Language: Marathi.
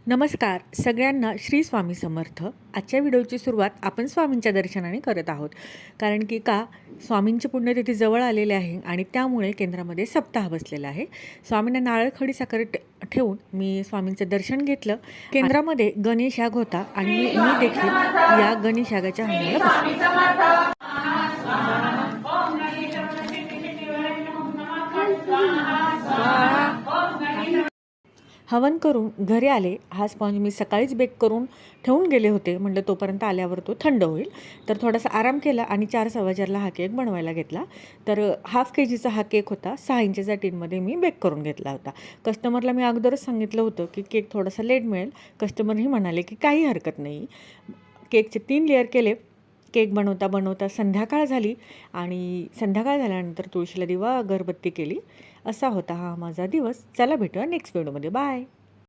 नमस्कार सगळ्यांना श्री स्वामी समर्थ. आजच्या व्हिडिओची सुरुवात आपण स्वामींच्या दर्शनाने करत आहोत. कारण की स्वामींची पुण्यतिथी जवळ आलेली आहे आणि त्यामुळे केंद्रामध्ये सप्ताह बसलेला आहे. स्वामींना नारळ खडी साखर ठेवून मी स्वामींचं दर्शन घेतलं. केंद्रामध्ये गणेश याग होता आणि मी देखील या गणेश यागाच्या हवनाला बसले. हवन करून घरी आले. हा स्पॉन्ज मी सकाळीच बेक करून ठेवून गेले होते. म्हटलं तोपर्यंत आल्यावर तो थंड होईल. तर थोडासा आराम केला आणि 4:15ला हा केक बनवायला घेतला. तर हाफ KGचा हा केक होता. 6 इंचेच्या टीनमध्ये मी बेक करून घेतला होता. कस्टमरला मी अगोदरच सांगितलं होतं की केक थोडासा लेट मिळेल. कस्टमरही म्हणाले की काही हरकत नाही. केकचे 3 लेअर केले. केक बनवता बनवता संध्याकाळ झाली आणि संध्याकाळ झाल्यानंतर तुळशीला दिवा अगरबत्ती केली. असा होता हा माझा दिवस. चला भेटूया नेक्स्ट व्हिडिओमध्ये. बाय.